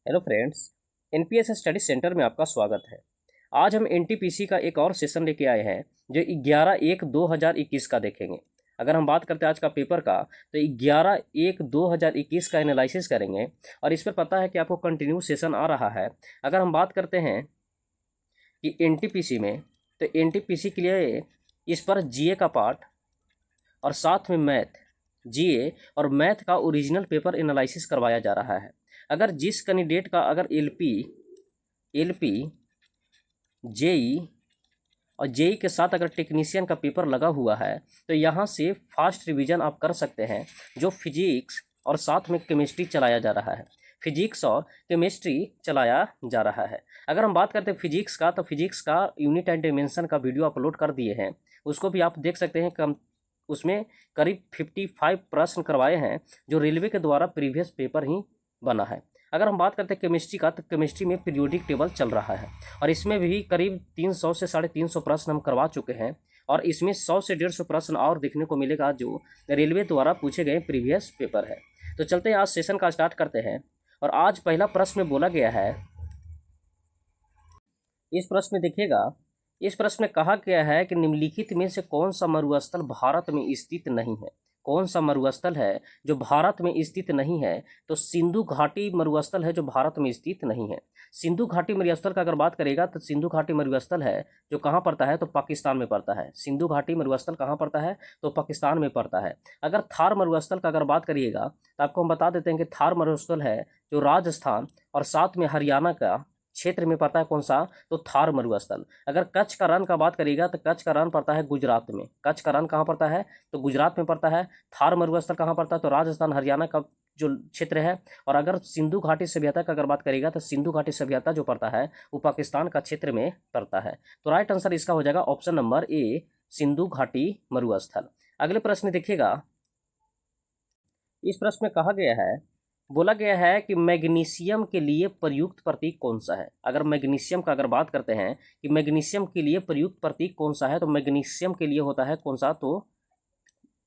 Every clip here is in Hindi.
Hello friends, NPS study centre में आपका स्वागत है। आज हम एनटीपीसी का एक और सेशन लेके आए हैं जो 11/1/2021 का देखेंगे। अगर हम बात करते हैं आज का पेपर का, तो 11/1/2021 का एनालिसिस करेंगे और इस पर पता है कि आपको कंटिन्यू सेशन आ रहा है। अगर हम बात करते हैं कि एनटीपीसी में, तो एनटीपीसी के लिए इस पर जीए का पार्ट और साथ में मैथ, जीए और मैथ का ओरिजिनल पेपर एनालिसिस करवाया जा रहा है। अगर जिस कैंडिडेट का अगर एलपी जेई और जेई के साथ अगर टेक्नीशियन का पेपर लगा हुआ है, तो यहाँ से फास्ट रिवीजन आप कर सकते हैं। जो फिजिक्स और साथ में केमिस्ट्री चलाया जा रहा है, फिजिक्स और केमिस्ट्री चलाया जा रहा है। अगर हम बात करते हैं फिजिक्स का, तो फिजिक्स का यूनिट एंड डायमेंशन का वीडियो अपलोड कर दिए हैं, उसको भी आप देख सकते हैं। कम उसमें करीब 55 प्रश्न करवाए हैं जो रेलवे के द्वारा प्रीवियस पेपर ही बना है। अगर हम बात करते हैं केमिस्ट्री का, तो केमिस्ट्री में पीरियोडिक टेबल चल रहा है और इसमें भी करीब 300 से 350 प्रश्न हम करवा चुके हैं और इसमें 100 से 150 प्रश्न और देखने को मिलेगा जो रेलवे द्वारा पूछे गए प्रीवियस पेपर है। तो चलते हैं, आज सेशन का स्टार्ट करते हैं। और आज पहला प्रश्न में बोला गया है, इस प्रश्न में देखिएगा, इस प्रश्न में कहा गया है कि निम्नलिखित में से कौन सा मरुस्थल भारत में स्थित नहीं है। कौन सा मरुस्थल है जो भारत में स्थित नहीं है? तो सिंधु घाटी मरुस्थल है जो भारत में स्थित नहीं है। सिंधु घाटी मरुस्थल का अगर बात करेगा, तो सिंधु घाटी मरुस्थल है जो कहाँ पड़ता है? तो पाकिस्तान में पड़ता है। सिंधु घाटी मरुस्थल कहाँ पड़ता है? तो पाकिस्तान में पड़ता है। अगर थार मरुस्थल का अगर बात करिएगा, तो आपको हम बता देते हैं कि थार मरुस्थल है जो राजस्थान और साथ में हरियाणा का क्षेत्र में पड़ता है। कौन सा? तो थार मरुस्थल। अगर कच्छ का रण का बात करिएगा, तो कच्छ का रण पड़ता है गुजरात में। कच्छ का रण कहाँ पड़ता है? तो गुजरात में पड़ता है। थार मरुस्थल कहाँ पड़ता है? तो राजस्थान हरियाणा का जो क्षेत्र है। और अगर सिंधु घाटी सभ्यता का अगर बात करिएगा, तो सिंधु घाटी सभ्यता जो पड़ता है वो पाकिस्तान का क्षेत्र में पड़ता है। तो राइट आंसर इसका हो जाएगा ऑप्शन नंबर ए, सिंधु घाटी मरुस्थल। अगले प्रश्न देखिएगा, इस प्रश्न में कहा गया है, बोला गया है कि मैग्नीशियम के लिए प्रयुक्त प्रतीक कौन सा है। अगर मैग्नीशियम का अगर बात करते हैं कि मैग्नीशियम के लिए प्रयुक्त प्रतीक कौन सा है, तो मैग्नीशियम के लिए होता है कौन सा? तो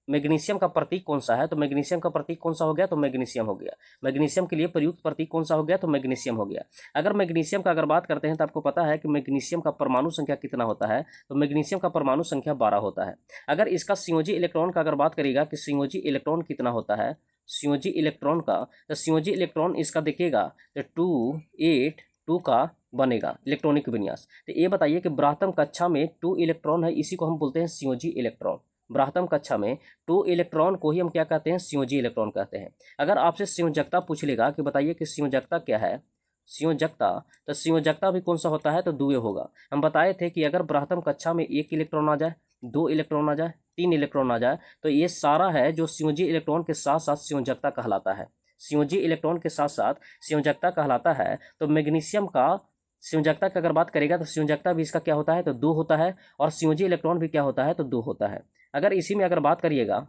मैग्नीशियम का प्रतीक कौन सा है? तो मैग्नीशियम का प्रतीक कौन सा हो गया? तो मैग्नीशियम हो गया। मैग्नीशियम के लिए प्रयुक्त प्रतीक कौन सा हो गया? तो मैग्नीशियम हो गया। अगर मैग्नीशियम का अगर बात करते हैं, तो आपको पता है कि मैग्नीशियम का परमाणु संख्या कितना होता है? तो मैग्नीशियम का परमाणु संख्या 12 होता है। अगर इसका संयोजी इलेक्ट्रॉन का अगर बात करिएगा कि संयोजी इलेक्ट्रॉन कितना होता है, संयोजी इलेक्ट्रॉन का, तो संयोजी इलेक्ट्रॉन इसका देखिएगा तो 282 का बनेगा इलेक्ट्रॉनिक विन्यास। तो ये बताइए कि ब्राह्मण कक्षा में 2 इलेक्ट्रॉन है, इसी को हम बोलते हैं संयोजी इलेक्ट्रॉन। ब्राह्मण कक्षा में 2 इलेक्ट्रॉन को ही हम क्या कहते हैं? संयोजी इलेक्ट्रॉन कहते हैं। अगर आपसे संयोजकता पूछ लेगा कि बताइए कि संयोजकता क्या है, संयोजकता, तो संयोजकता भी कौन सा होता है? तो द्वितीय होगा। हम बताए थे कि अगर ब्राह्मण कक्षा में 1 इलेक्ट्रॉन आ जाए, 2 इलेक्ट्रॉन आ जाए, 3 इलेक्ट्रॉन आ जाए, तो ये सारा है जो संयोजी इलेक्ट्रॉन के साथ साथ संयोजकता कहलाता है। संयोजी इलेक्ट्रॉन के साथ साथ संयोजकता कहलाता है। तो मैग्नीशियम का संयोजकता की अगर बात करेगा, तो संयोजकता भी इसका क्या होता है? तो 2 होता है। और संयोजी इलेक्ट्रॉन भी क्या होता है? तो 2 होता है। अगर इसी में अगर बात करिएगा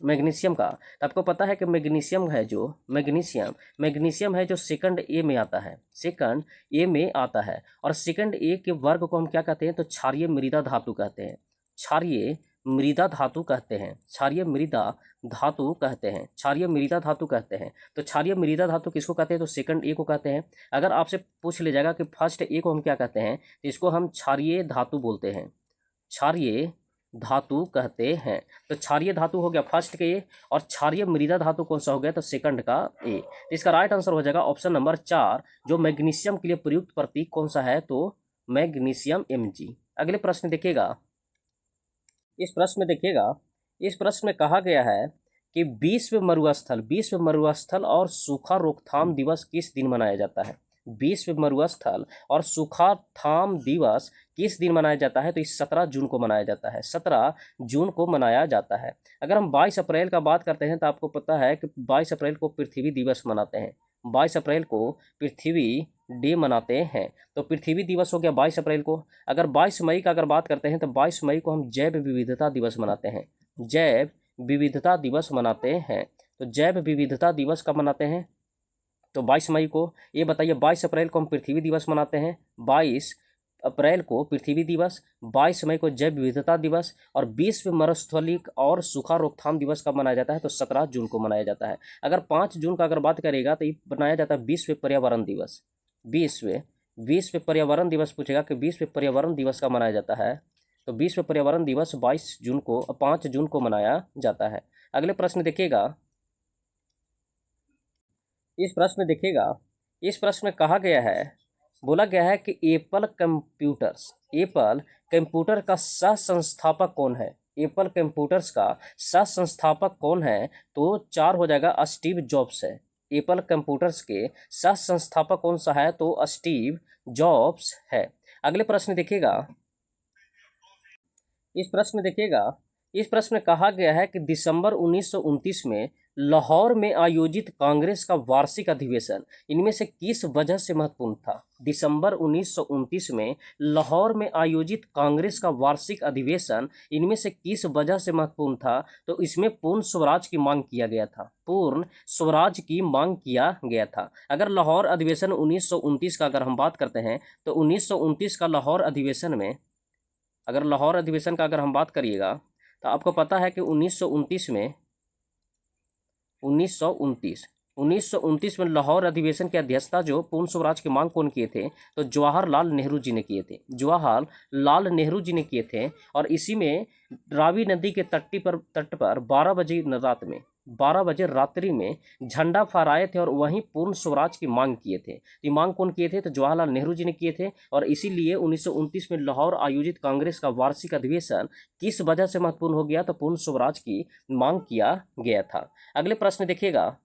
मैग्नीशियम का, तो आपको पता है कि मैग्नीशियम है जो मैग्नीशियम है जो सेकंड ए में आता है, सेकंड ए में आता है। और सेकंड ए के वर्ग को हम क्या कहते हैं? तो क्षारीय मृदा धातु कहते हैं। क्षारीय मृदा धातु कहते हैं। क्षारीय मृदा धातु कहते हैं। क्षारीय मृदा धातु कहते हैं। तो क्षारीय मृदा धातु किसको कहते हैं? तो सेकंड ए को कहते हैं। अगर आपसे पूछ ले जाएगा कि फर्स्ट ए को हम क्या कहते हैं, तो इसको हम क्षारीय धातु बोलते हैं। क्षारीय धातु कहते हैं। तो क्षारीय धातु हो गया फर्स्ट के ए, और क्षारीय मृदा धातु कौन सा हो गया? तो सेकंड का ए। तो इसका राइट आंसर हो जाएगा ऑप्शन नंबर 4, जो मैग्नीशियम के लिए प्रयुक्त प्रतीक कौन सा है? तो मैग्नीशियम Mg। अगले प्रश्न देखिएगा, इस प्रश्न में देखिएगा, इस प्रश्न में कहा गया है कि विश्व मरुस्थल और सूखा रोकथाम दिवस किस दिन मनाया जाता है? विश्व मरुस्थल और सूखाथाम दिवस किस दिन मनाया जाता है? तो इस 17 जून को मनाया जाता है। 17 जून को मनाया जाता है। अगर हम 22 अप्रैल का बात करते हैं, तो आपको पता है कि 22 अप्रैल को पृथ्वी दिवस मनाते हैं। 22 अप्रैल को पृथ्वी डे मनाते हैं। तो पृथ्वी दिवस हो गया 22 अप्रैल को। अगर 22 मई का अगर बात करते हैं, तो 22 मई को हम जैव विविधता दिवस मनाते हैं। जैव विविधता दिवस मनाते हैं। तो जैव विविधता दिवस कब मनाते हैं? तो 22 मई को। ये बताइए 22 अप्रैल को हम पृथ्वी दिवस मनाते हैं, 22 अप्रैल को पृथ्वी दिवस, 22 मई को जैव विविधता दिवस और विश्व मरुस्थलीक और सूखा रोकथाम दिवस कब मनाया जाता है? तो 17 जून को मनाया जाता है। अगर 5 जून का अगर बात करेगा तो ये मनाया जाता है विश्व पर्यावरण दिवस। विश्व पर्यावरण दिवस पूछेगा कि विश्व पर्यावरण दिवस का मनाया जाता है, तो विश्व पर्यावरण दिवस 5 जून को मनाया जाता है। अगले प्रश्न देखिएगा। इस प्रश्न में कहा गया है, बोला गया है कि एप्पल कंप्यूटर का सह संस्थापक कौन है? एप्पल कंप्यूटर्स का सह संस्थापक कौन है? तो 4 हो जाएगा, स्टीव जॉब्स है। एप्पल कंप्यूटर्स के सह संस्थापक कौन सा है? तो स्टीव जॉब्स है। अगले प्रश्न देखिएगा। इस प्रश्न में कहा गया है कि दिसंबर 1929 में लाहौर में आयोजित कांग्रेस का वार्षिक अधिवेशन इनमें से किस वजह से महत्वपूर्ण था? दिसंबर 1929 में लाहौर में आयोजित कांग्रेस का वार्षिक अधिवेशन इनमें से किस वजह से महत्वपूर्ण था? तो इसमें पूर्ण स्वराज की मांग किया गया था। अगर लाहौर अधिवेशन 1929 का अगर हम बात करते हैं तो 1929 का लाहौर अधिवेशन में अगर लाहौर अधिवेशन का अगर हम बात करिएगा तो आपको पता है कि 1929 में लाहौर अधिवेशन की अध्यक्षता जो पूर्ण स्वराज की मांग कौन किए थे? तो जवाहरलाल नेहरू जी ने किए थे। और इसी में रावी नदी के तट पर 12 बजे रात्रि में झंडा फहराए थे और वहीं पूर्ण स्वराज की मांग किए थे। ये मांग कौन किए थे? तो जवाहरलाल नेहरू जी ने किए थे। और इसीलिए 1929 में लाहौर आयोजित कांग्रेस का वार्षिक अधिवेशन किस वजह से महत्वपूर्ण हो गया? तो पूर्ण स्वराज की मांग किया गया था। अगले प्रश्न देखिएगा।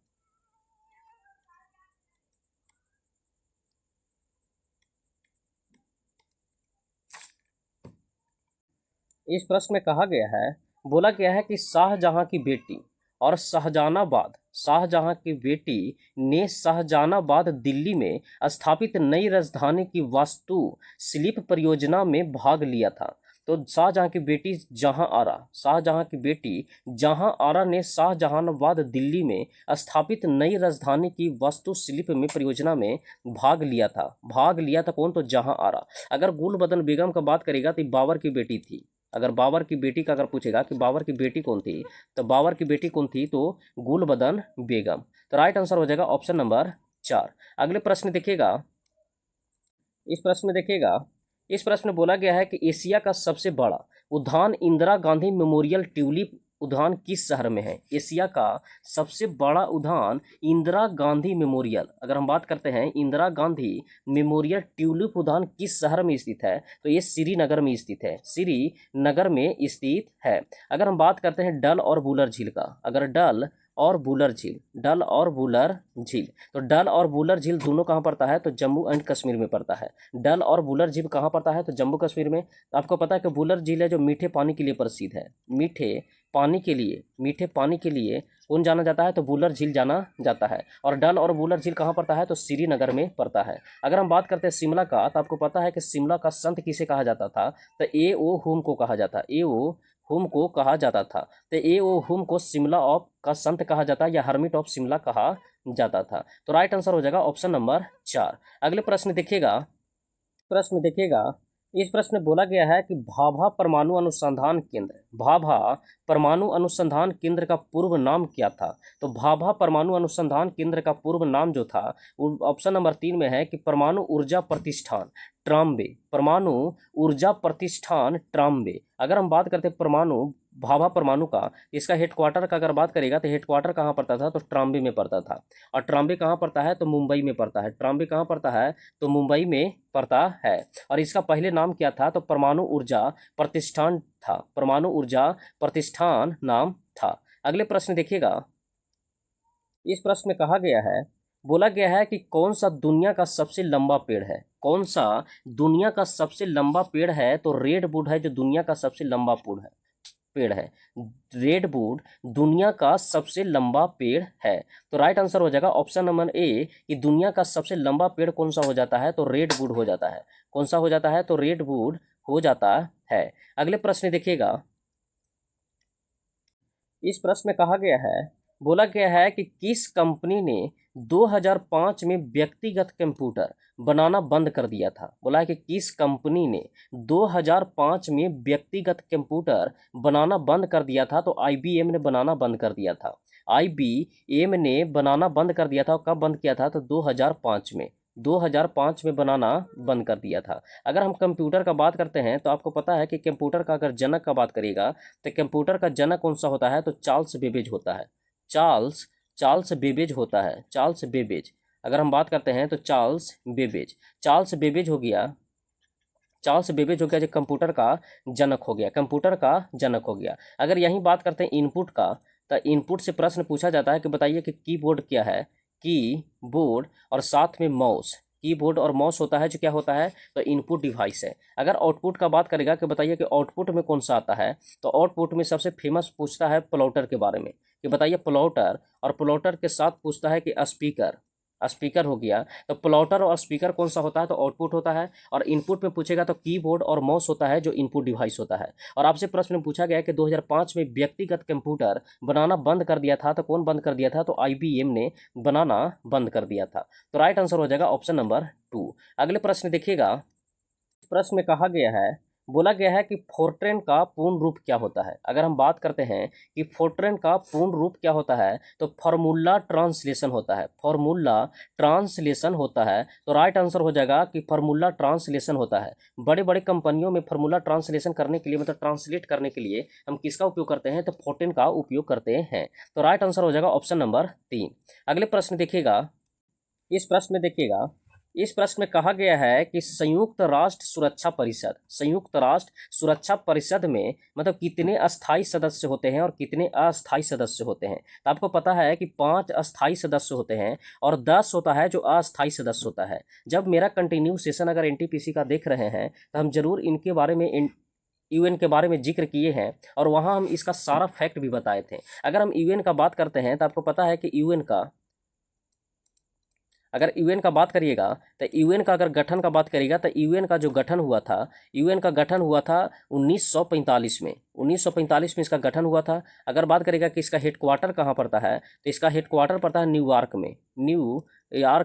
इस प्रश्न में कहा गया है, बोला गया है कि शाहजहां की बेटी और शाहजहां की बेटी ने शाहजहानाबाद दिल्ली में स्थापित नई राजधानी की वास्तु शिल्प परियोजना में भाग लिया था। तो शाहजहां की बेटी जहां आरा ने शाहजहानाबाद दिल्ली में स्थापित नई राजधानी की वास्तुशिल्प में परियोजना में भाग लिया था कौन? तो जहां आरा। अगर गुलबदन बेगम का बात करेगा तो बाबर की बेटी थी। अगर बाबर की बेटी का अगर पूछेगा कि बाबर की बेटी कौन थी, तो बाबर की बेटी कौन थी? तो गुलबदन बेगम। तो राइट आंसर हो जाएगा ऑप्शन नंबर 4। अगले प्रश्न देखिएगा। इस प्रश्न में बोला गया है कि एशिया का सबसे बड़ा उद्यान इंदिरा गांधी मेमोरियल ट्यूलिप उद्यान किस शहर में है? एशिया का सबसे बड़ा उद्यान इंदिरा गांधी मेमोरियल, अगर हम बात करते हैं इंदिरा गांधी मेमोरियल ट्यूलिप उद्यान किस शहर में स्थित है? तो ये श्रीनगर में स्थित है। अगर हम बात करते हैं डल और वुलर झील का, डल और वुलर झील, तो डल और वुलर झील दोनों कहाँ पड़ता है? तो जम्मू एंड कश्मीर में पड़ता है। डल और वुलर झील कहाँ पड़ता है? तो जम्मू कश्मीर में। तो आपको पता है कि वुलर झील है जो मीठे पानी के लिए प्रसिद्ध है। मीठे पानी के लिए कौन जाना जाता है? तो वुलर झील जाना जाता है। और डल और वुलर झील कहाँ पड़ता है? तो श्रीनगर में पड़ता है। अगर हम बात करते हैं शिमला का, तो आपको पता है कि शिमला का संत किसे कहा जाता था? तो ए.ओ. हुम को कहा जाता तो ए.ओ. हुम को शिमला ऑफ का संत कहा जाता है या हर्मिट ऑफ शिमला कहा जाता था। तो राइट आंसर हो जाएगा ऑप्शन नंबर 4। अगले प्रश्न देखिएगा। इस प्रश्न में बोला गया है कि भाभा परमाणु अनुसंधान केंद्र का पूर्व नाम क्या था? तो भाभा परमाणु अनुसंधान केंद्र का पूर्व नाम जो था वो ऑप्शन नंबर 3 में है कि परमाणु ऊर्जा प्रतिष्ठान ट्राम्बे। अगर हम बात करते हैं भाभा परमाणु का, इसका हेडक्वार्टर का अगर बात करेगा तो हेडक्वार्टर कहाँ पड़ता था? तो ट्राम्बे में पड़ता था। और ट्राम्बे कहाँ पड़ता है? तो मुंबई में पड़ता है। मुंबई में पड़ता है। और इसका पहले नाम क्या था? तो परमाणु ऊर्जा प्रतिष्ठान नाम था। अगले प्रश्न देखिएगा। इस प्रश्न में कहा गया है, बोला गया है कि कौन सा दुनिया का सबसे लंबा पेड़ है? तो रेडवुड है जो दुनिया का सबसे लंबा पेड़ है। रेडवुड दुनिया का सबसे लंबा पेड़ है। तो राइट आंसर हो जाएगा ऑप्शन नंबर ए कि दुनिया का सबसे लंबा पेड़ कौन सा हो जाता है? तो रेडवुड हो जाता है। कौन सा हो जाता है? तो रेडवुड हो जाता है। अगले प्रश्न देखिएगा। इस प्रश्न में कहा गया है, बोला गया है कि किस कंपनी ने 2005 में व्यक्तिगत कंप्यूटर बनाना बंद कर दिया था? बोला है कि किस कंपनी ने 2005 में व्यक्तिगत कंप्यूटर बनाना बंद कर दिया था? तो IBM ने बनाना बंद कर दिया था। IBM ने बनाना बंद कर दिया था। और कब बंद किया था? तो 2005 में। 2005 में बनाना बंद कर दिया था। अगर हम कंप्यूटर का बात करते हैं तो आपको पता है कि कंप्यूटर का अगर जनक का बात करिएगा तो कंप्यूटर का जनक कौन सा होता है? तो चार्ल्स बेबेज होता है। चार्ल्स बेबेज होता है। चार्ल्स बेबेज अगर हम बात करते हैं तो चार्ल्स बेबेज हो गया। चार्ल्स बेबेज हो गया जो कंप्यूटर का जनक हो गया। कंप्यूटर का जनक हो गया। अगर यहीं बात करते हैं इनपुट का, तो इनपुट से प्रश्न पूछा जाता है कि बताइए कि कीबोर्ड क्या है? कीबोर्ड और साथ में माउस। कीबोर्ड और माउस होता है जो क्या होता है? तो इनपुट डिवाइस है। अगर आउटपुट का बात करेगा कि बताइए कि आउटपुट में कौन सा आता है? तो आउटपुट में सबसे फेमस पूछता है प्लॉटर के बारे में कि बताइए प्लॉटर, और प्लॉटर के साथ पूछता है कि स्पीकर। स्पीकर हो गया। तो प्लॉटर और स्पीकर कौन सा होता है? तो आउटपुट होता है। और इनपुट में पूछेगा तो कीबोर्ड और माउस होता है जो इनपुट डिवाइस होता है। और आपसे प्रश्न में पूछा गया कि 2005 में व्यक्तिगत कंप्यूटर बनाना बंद कर दिया था, तो कौन बंद कर दिया था? तो IBM ने बनाना बंद कर दिया था। तो राइट आंसर हो जाएगा ऑप्शन नंबर 2। अगले प्रश्न देखिएगा। इस प्रश्न में कहा गया है, बोला गया है कि फोर्ट्रेन का पूर्ण रूप क्या होता है? अगर हम बात करते हैं कि फोर्ट्रेन का पूर्ण रूप क्या होता है, तो फॉर्मूला ट्रांसलेशन होता है। फॉर्मूला ट्रांसलेशन होता है। तो राइट आंसर हो जाएगा कि फॉर्मूला ट्रांसलेशन होता है। बड़े बड़े कंपनियों में फॉर्मूला ट्रांसलेशन करने के लिए, मतलब ट्रांसलेट करने के लिए हम किसका उपयोग करते हैं? तो फोर्ट्रेन का उपयोग करते हैं। तो राइट आंसर हो जाएगा ऑप्शन नंबर 3। अगले प्रश्न देखिएगा। इस प्रश्न में कहा गया है कि संयुक्त राष्ट्र सुरक्षा परिषद में मतलब कितने अस्थायी सदस्य होते हैं और कितने अस्थायी सदस्य होते हैं? तो आपको पता है कि 5 अस्थायी सदस्य होते हैं और 10 होता है जो अस्थायी सदस्य होता है। जब मेरा कंटिन्यू सेशन अगर NTPC का देख रहे हैं तो हम जरूर इनके बारे में UN के बारे में जिक्र किए हैं और वहाँ हम इसका सारा फैक्ट भी बताए थे। अगर हम UN का बात करते हैं तो आपको पता है कि अगर यूएन का बात करिएगा तो यूएन का अगर गठन का बात करिएगा तो यूएन का जो गठन हुआ था, यूएन का गठन हुआ था 1945 में। 1945 में इसका गठन हुआ था। अगर बात करेगा कि इसका हेडक्वार्टर कहाँ पड़ता है, तो इसका हेडक्वार्टर पड़ता है न्यूयॉर्क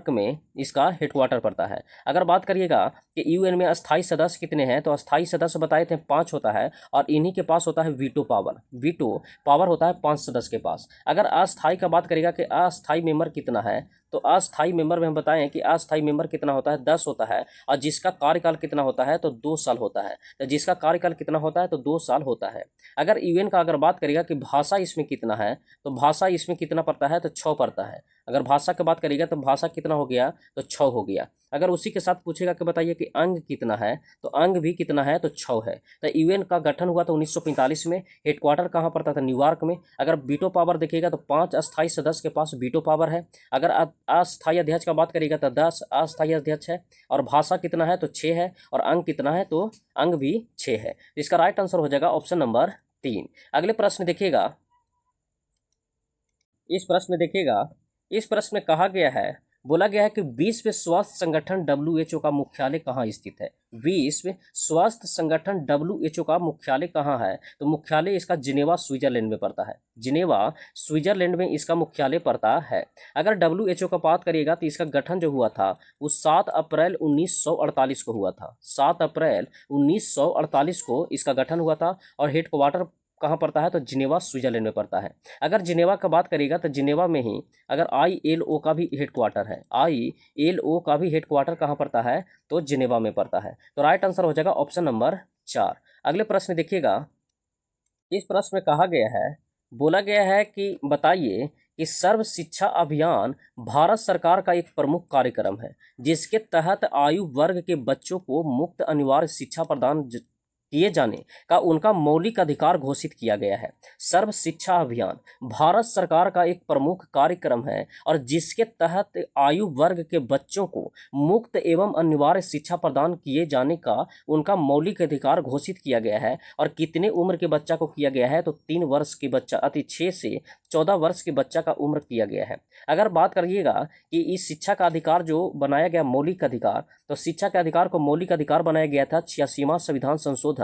में इसका हेडक्वार्टर पड़ता है। अगर बात करिएगा कि यूएन में अस्थायी सदस्य कितने हैं, तो अस्थायी सदस्य बताए थे 5 होता है और इन्हीं के पास होता है वीटो पावर होता है 5 सदस्य के पास। अगर अस्थायी का बात करेगा कि अस्थायी मेंबर कितना है, तो अस्थायी मेंबर में हम बताएं कि अस्थायी मेंबर कितना होता है? 10 होता है। और जिसका कार्यकाल कितना होता है? तो 2 साल होता है। तो जिसका कार्यकाल कितना होता है? तो 2 साल होता है। अगर यूएन का अगर बात करेगा कि भाषा इसमें कितना है, तो भाषा इसमें कितना पड़ता है? तो 6 पड़ता है। अगर भाषा की बात करेगा तो भाषा कितना हो गया? तो 6 हो गया। अगर उसी के साथ पूछेगा कि बताइए कि अंग कितना है, तो अंग भी कितना है? तो 6 है। तो यूएन का गठन हुआ था 1945 में। हेडक्वार्टर कहाँ पड़ता था? न्यूयॉर्क में। अगर वीटो पावर देखिएगा तो 5 अस्थायी सदस्य के पास वीटो पावर है। अगर अस्थायी अध्यक्ष का बात करिएगा तो 10 अस्थायी अध्यक्ष है। और भाषा कितना है? तो 6 है। और अंग कितना है? तो अंग भी 6 है। इसका राइट आंसर हो जाएगा ऑप्शन नंबर 3। अगले प्रश्न देखिएगा। इस प्रश्न में कहा गया है, बोला गया है कि विश्व स्वास्थ्य संगठन WHO का मुख्यालय कहाँ स्थित है? विश्व स्वास्थ्य संगठन WHO का मुख्यालय कहाँ है? तो मुख्यालय इसका जिनेवा स्विट्जरलैंड में पड़ता है। जिनेवा स्विट्जरलैंड में इसका मुख्यालय पड़ता है। अगर WHO का बात करिएगा तो इसका गठन जो हुआ था वो 7 अप्रैल 1948 को हुआ था। 7 अप्रैल 1948 को इसका गठन हुआ था। और हेडक्वार्टर कहाँ पड़ता है? तो जिनेवा स्विट्जरलैंड में पड़ता है। अगर जिनेवा का बात करिएगा तो जिनेवा में ही अगर ILO का भी हेडक्वार्टर है। ILO का भी हेडक्वार्टर कहाँ पड़ता है? तो जिनेवा में पड़ता है। तो राइट आंसर हो जाएगा ऑप्शन नंबर 4। अगले प्रश्न देखिएगा। इस प्रश्न में कहा गया है, बोला गया है कि बताइए कि सर्व शिक्षा अभियान भारत सरकार का एक प्रमुख कार्यक्रम है जिसके तहत आयु वर्ग के बच्चों को मुफ्त अनिवार्य शिक्षा प्रदान किए जाने का उनका मौलिक अधिकार घोषित किया गया है। सर्व शिक्षा अभियान भारत सरकार का एक प्रमुख कार्यक्रम है और जिसके तहत आयु वर्ग के बच्चों को मुफ्त एवं अनिवार्य शिक्षा प्रदान किए जाने का उनका मौलिक अधिकार घोषित किया गया है। और कितने उम्र के बच्चा को किया गया है? तो 3 वर्ष के बच्चा 6 से 14 वर्ष के बच्चा का उम्र किया गया है। अगर बात करिएगा कि इस शिक्षा का अधिकार जो बनाया गया मौलिक अधिकार, तो शिक्षा के अधिकार को मौलिक अधिकार बनाया गया था 86वां संविधान संशोधन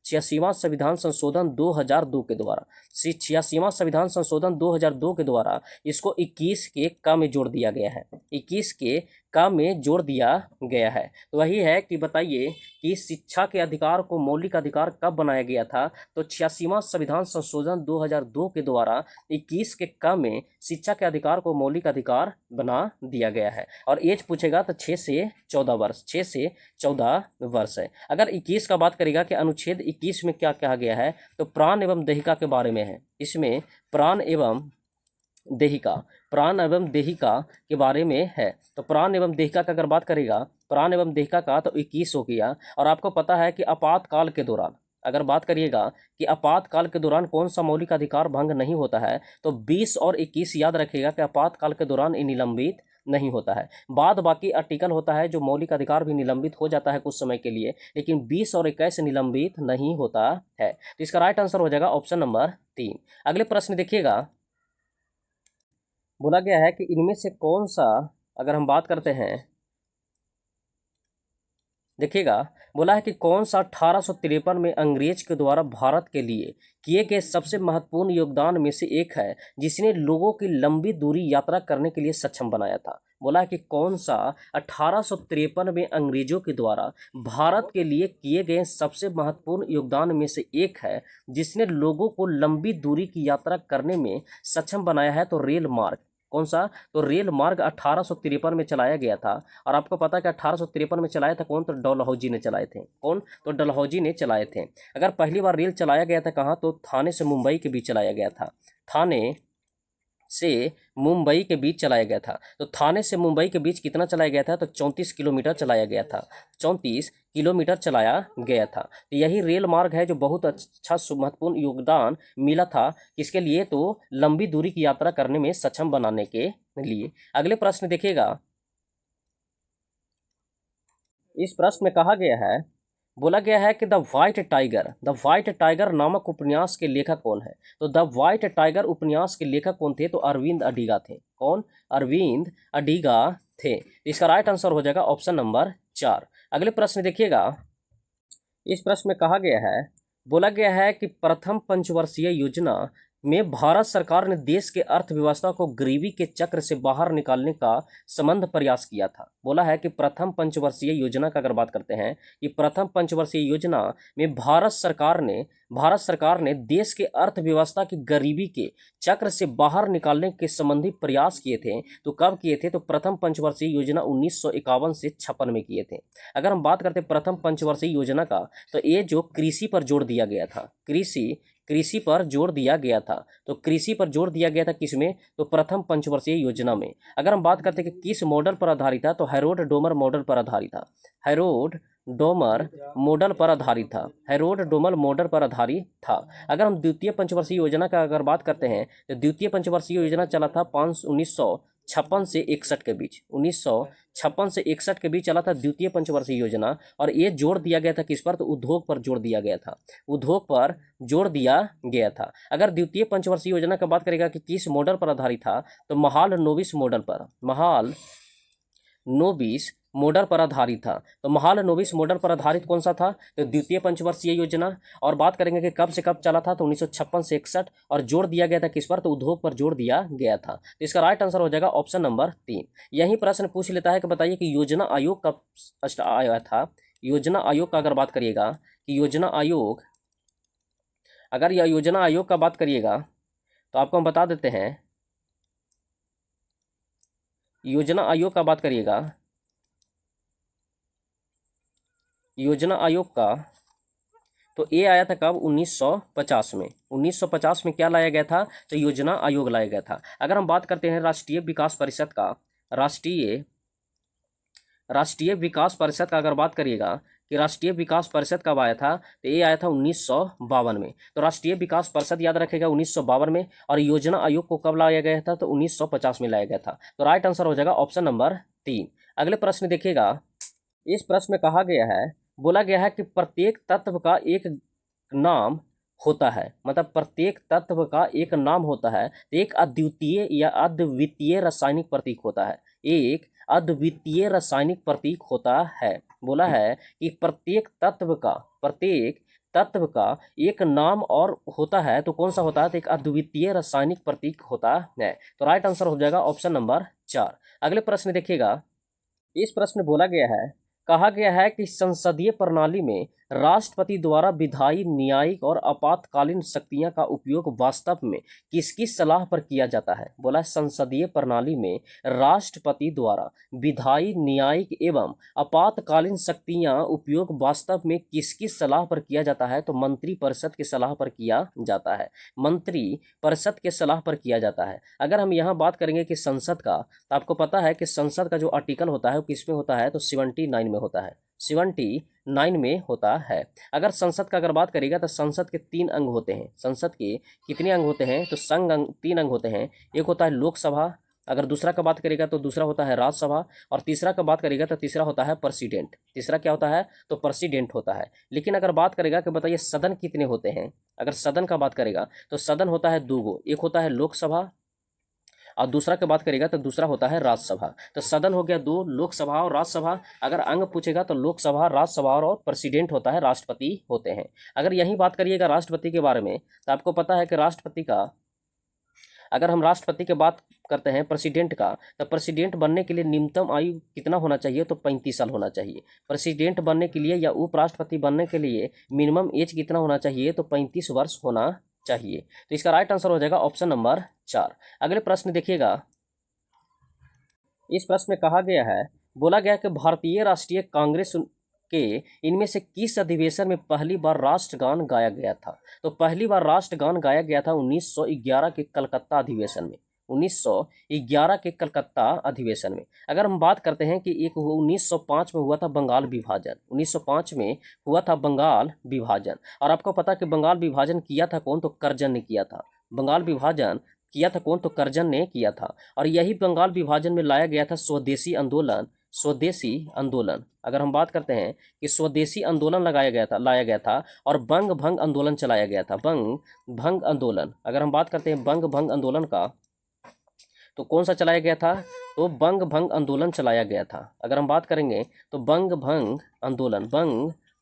86वां संविधान संशोधन 2002 के द्वारा, 86वां संविधान संशोधन 2002 के द्वारा इसको 21 के क में जोड़ दिया गया है, 21 के क में जोड़ दिया गया है। तो वही है कि बताइए कि शिक्षा के अधिकार को मौलिक अधिकार कब बनाया गया था, तो 86वां संविधान संशोधन 2002 के द्वारा 21 के क में शिक्षा के अधिकार को मौलिक अधिकार बना दिया गया है। और एज पूछेगा तो 6 से 14 वर्ष, 6 से 14 वर्ष है। अगर 21 का बात करेगा कि अनुच्छेद 21 में क्या कहा गया है, तो प्राण एवं देहिका के बारे में है। इसमें प्राण एवं देहिका, प्राण एवं देहिका के बारे में है। तो प्राण एवं देहिका का अगर बात करेगा, प्राण एवं देहिका का, तो 21 हो गया। और आपको पता है कि आपातकाल के दौरान अगर बात करिएगा कि आपातकाल के दौरान कौन सा मौलिक अधिकार भंग नहीं होता है, तो 20 और 21 याद रखिएगा कि आपातकाल के दौरान ये निलंबित नहीं होता है। बाद बाकी आर्टिकल होता है जो मौलिक अधिकार भी निलंबित हो जाता है कुछ समय के लिए, लेकिन 20 और 21 निलंबित नहीं होता है। तो इसका राइट आंसर हो जाएगा ऑप्शन नंबर 3। अगले प्रश्न देखिएगा, बोला गया है कि इनमें से कौन सा, अगर हम बात करते हैं, देखिएगा बोला है कि कौन सा 1853 में अंग्रेज के द्वारा भारत के लिए किए गए सबसे महत्वपूर्ण योगदान में से एक है जिसने लोगों की लंबी दूरी यात्रा करने के लिए सक्षम बनाया था। बोला है कि कौन सा 1853 में अंग्रेजों के द्वारा भारत के लिए किए गए सबसे महत्वपूर्ण योगदान में से एक है जिसने लोगों को लंबी दूरी की यात्रा करने में सक्षम बनाया है, तो रेल मार्ग। कौन सा, तो रेल मार्ग 1853 में चलाया गया था। और आपको पता है कि 1853 में चलाया था कौन, तो डलहौजी ने चलाए थे। कौन, तो डलहौजी ने चलाए थे। अगर पहली बार रेल चलाया गया था कहाँ, तो थाने से मुंबई के बीच चलाया गया था, थाने से मुंबई के बीच चलाया गया था। तो थाने से मुंबई के बीच कितना चलाया गया था, तो 34 किलोमीटर चलाया गया था, 34 किलोमीटर चलाया गया था। तो यही रेल मार्ग है जो बहुत अच्छा महत्वपूर्ण योगदान मिला था किसके लिए, तो लंबी दूरी की यात्रा करने में सक्षम बनाने के लिए। अगले प्रश्न देखिएगा, इस प्रश्न में कहा गया है, बोला गया है कि द व्हाइट टाइगर नामक उपन्यास के लेखक कौन है। तो द व्हाइट टाइगर उपन्यास के लेखक कौन थे, तो अरविंद अडिगा थे। कौन, अरविंद अडिगा थे। इसका राइट आंसर हो जाएगा ऑप्शन नंबर 4। अगले प्रश्न देखिएगा, इस प्रश्न में कहा गया है, बोला गया है कि प्रथम पंचवर्षीय योजना में भारत सरकार ने देश के अर्थव्यवस्था को गरीबी के चक्र से बाहर निकालने का संबंध प्रयास किया था। बोला है कि प्रथम पंचवर्षीय योजना का अगर बात करते हैं कि प्रथम पंचवर्षीय योजना में भारत सरकार ने देश के अर्थव्यवस्था की गरीबी के चक्र से बाहर निकालने के संबंधी प्रयास किए थे। तो कब किए थे, तो प्रथम पंचवर्षीय योजना 1951 से 56 में किए थे। अगर हम बात करते प्रथम पंचवर्षीय योजना का, तो ये जो कृषि पर जोर दिया गया था, कृषि पर जोर दिया गया था। तो कृषि पर जोर दिया गया था किसमें, तो प्रथम पंचवर्षीय योजना में। अगर हम बात करते हैं कि किस मॉडल पर आधारित था, तो हैरोल्ड डोमर मॉडल पर आधारित था, हैरोल्ड डोमर मॉडल पर आधारित था, हैरोल्ड डोमर मॉडल पर आधारित था। अगर हम द्वितीय पंचवर्षीय योजना का अगर बात करते हैं, तो द्वितीय पंचवर्षीय योजना चला था 1956 से 61 के बीच, 1956 से 61 के बीच चला था द्वितीय पंचवर्षीय योजना। और ये जोड़ दिया गया था किस पर, तो उद्योग पर जोड़ दिया गया था, उद्योग पर जोड़ दिया गया था। अगर द्वितीय पंचवर्षीय योजना का बात करेगा कि किस मॉडल पर आधारित था, तो महाल नोबिस मॉडल पर आधारित था। तो महाल नोबिस मॉडल पर आधारित कौन सा था, तो द्वितीय पंचवर्षीय योजना। और बात करेंगे कि कब से कब चला था, तो 1956 से 61। और जोड़ दिया गया था किस पर, तो उद्योग पर जोड़ दिया गया था। तो इसका राइट आंसर हो जाएगा ऑप्शन नंबर 3। यही प्रश्न पूछ लेता है कि बताइए कि योजना आयोग कब आया था। योजना आयोग का अगर बात करिएगा कि योजना आयोग, अगर यह योजना आयोग का बात करिएगा तो आपको हम बता देते हैं, योजना आयोग का बात करिएगा, योजना आयोग का, तो ये आया था कब, 1950 में। 1950 में क्या लाया गया था, तो योजना आयोग लाया गया था। अगर हम बात करते हैं राष्ट्रीय विकास परिषद का, राष्ट्रीय विकास परिषद का अगर बात करिएगा कि राष्ट्रीय विकास परिषद कब आया था, तो ये आया था 1952 में। तो राष्ट्रीय विकास परिषद याद रखेगा 1952 में। और योजना आयोग को कब लाया गया था, तो 1950 में लाया गया था। तो राइट आंसर हो जाएगा ऑप्शन नंबर 3। अगले प्रश्न देखिएगा, इस प्रश्न में कहा गया है, बोला गया है कि प्रत्येक तत्व का एक नाम होता है, मतलब प्रत्येक तत्व का एक नाम होता है। एक अद्वितीय या अद्वितीय रासायनिक प्रतीक होता है, एक अद्वितीय रासायनिक प्रतीक होता है। बोला है कि प्रत्येक तत्व का एक नाम और होता है तो कौन सा होता है, तो एक अद्वितीय रासायनिक प्रतीक होता है। तो राइट आंसर हो जाएगा ऑप्शन नंबर 4। अगले प्रश्न देखिएगा, इस प्रश्न में बोला गया है, कहा गया है कि संसदीय प्रणाली में राष्ट्रपति द्वारा विधायी, न्यायिक और आपातकालीन शक्तियां का उपयोग वास्तव में किसकी सलाह पर किया जाता है। बोला संसदीय प्रणाली में राष्ट्रपति द्वारा विधायी, न्यायिक एवं आपातकालीन शक्तियां उपयोग वास्तव में किसकी सलाह पर किया जाता है, तो मंत्री परिषद की सलाह पर किया जाता है। मंत्री परिषद के सलाह पर किया जाता है। अगर हम यहाँ बात करेंगे कि संसद का, तो आपको पता है कि संसद का जो आर्टिकल होता है वो किस में होता है, तो 79 में होता है, 79 में होता है। अगर संसद का अगर बात करेगा तो संसद के 3 अंग होते हैं। संसद के कितने अंग होते हैं, तो संघ अंग 3 अंग होते हैं। एक होता है लोकसभा, अगर दूसरा का बात करेगा तो दूसरा होता है राज्यसभा, और तीसरा का बात करेगा तो तीसरा होता है प्रेसिडेंट। तीसरा क्या होता है, तो प्रेसिडेंट होता है। लेकिन अगर बात करेगा कि बताइए सदन कितने होते हैं, अगर सदन का बात करेगा तो सदन होता है 2 गो, एक होता है लोकसभा और दूसरा की बात करेगा तो दूसरा होता है राज्यसभा। तो सदन हो गया 2, लोकसभा और राज्यसभा। अगर अंग पूछेगा तो लोकसभा, राज्यसभा और प्रेसिडेंट होता है, राष्ट्रपति होते हैं। अगर यही बात करिएगा राष्ट्रपति के बारे में, तो आपको पता है कि राष्ट्रपति का, अगर हम राष्ट्रपति की बात करते हैं प्रेसिडेंट का, तो प्रेसिडेंट बनने के लिए न्यूनतम आयु कितना होना चाहिए, तो 35 साल होना चाहिए। प्रेसिडेंट बनने के लिए या उपराष्ट्रपति बनने के लिए मिनिमम एज कितना होना चाहिए, तो 35 वर्ष होना चाहिए। तो इसका राइट आंसर हो जाएगा ऑप्शन नंबर 4। अगले प्रश्न देखिएगा, इस प्रश्न में कहा गया है, बोला गया कि भारतीय राष्ट्रीय कांग्रेस के इनमें से किस अधिवेशन में पहली बार राष्ट्रगान गाया गया था। तो पहली बार राष्ट्रगान गाया गया था 1911 के कलकत्ता अधिवेशन में। 1911 के कलकत्ता अधिवेशन में। अगर हम बात करते हैं कि एक 1905 में हुआ था बंगाल विभाजन, 1905 में हुआ था बंगाल विभाजन। और आपको पता कि बंगाल विभाजन किया था कौन, तो करजन ने किया था। बंगाल विभाजन किया था कौन, तो करजन ने किया था। और यही बंगाल विभाजन में लाया गया था स्वदेशी आंदोलन। स्वदेशी आंदोलन, अगर हम बात करते हैं कि स्वदेशी आंदोलन लाया गया था और बंग भंग आंदोलन चलाया गया था। बंग भंग आंदोलन, अगर हम बात करते हैं बंग भंग आंदोलन का, तो कौन सा चलाया गया था, तो बंग भंग आंदोलन चलाया गया था। अगर हम बात करेंगे तो बंग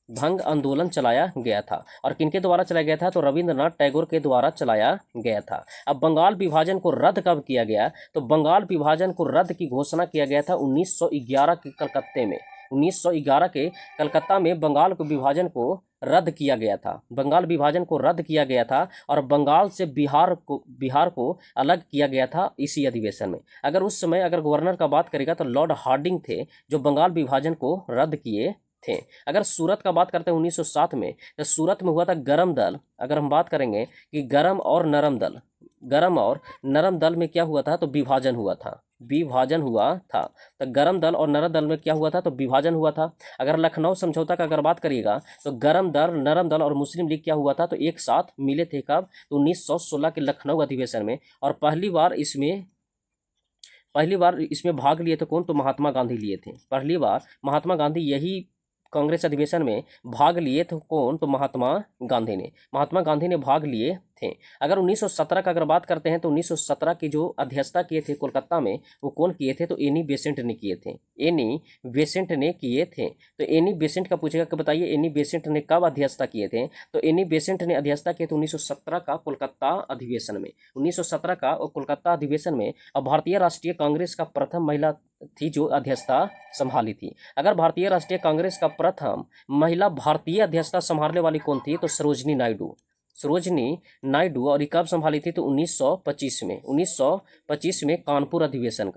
भंग आंदोलन चलाया गया था। और किनके द्वारा चलाया गया था, तो रविंद्रनाथ टैगोर के द्वारा चलाया गया था। अब बंगाल विभाजन को रद्द कब किया गया, तो बंगाल विभाजन को रद्द की घोषणा किया गया था 1911 के कलकत्ते में। 1911 के कलकत्ता में बंगाल के विभाजन को रद्द किया गया था। बंगाल विभाजन को रद्द किया गया था और बंगाल से बिहार को अलग किया गया था इसी अधिवेशन में। अगर उस समय अगर गवर्नर का बात करेगा तो लॉर्ड हार्डिंग थे जो बंगाल विभाजन को रद्द किए थे। अगर सूरत का बात करते हैं 1907 में, तो सूरत में हुआ था गरम दल। अगर हम बात करेंगे कि गरम और नरम दल में क्या हुआ था, तो विभाजन हुआ था। तो गरम दल और नरम दल में क्या हुआ था, तो विभाजन हुआ था। अगर लखनऊ समझौता का अगर बात करिएगा तो गरम दल, नरम दल और मुस्लिम लीग क्या हुआ था, तो एक साथ मिले थे कब, तो 1916 के लखनऊ अधिवेशन में। और पहली बार इसमें भाग लिए थे कौन, तो महात्मा गांधी लिए थे। पहली बार महात्मा गांधी यही कांग्रेस अधिवेशन में भाग लिए थे कौन, तो महात्मा गांधी ने भाग लिए थे। अगर 1917 का अगर बात करते हैं तो 1917 की जो अध्यक्षता किए थे कोलकाता में, वो कौन किए थे, तो एनी बेसेंट ने किए थे। तो एनी बेसेंट का पूछेगा कि बताइए एनी बेसेंट ने कब अध्यक्षता किए थे, तो एनी बेसेंट ने अध्यक्षता किए थे 1917 का कोलकाता अधिवेशन में। 1917 का कोलकाता अधिवेशन में। और भारतीय राष्ट्रीय कांग्रेस का प्रथम महिला थी जो अध्यक्षता संभाली थी। अगर भारतीय राष्ट्रीय कांग्रेस का प्रथम महिला भारतीय अध्यक्षता संभालने वाली कौन थी, तो सरोजनी नायडू। और ये कब संभाली थी, तो 1925 में कानपुर अधिवेशन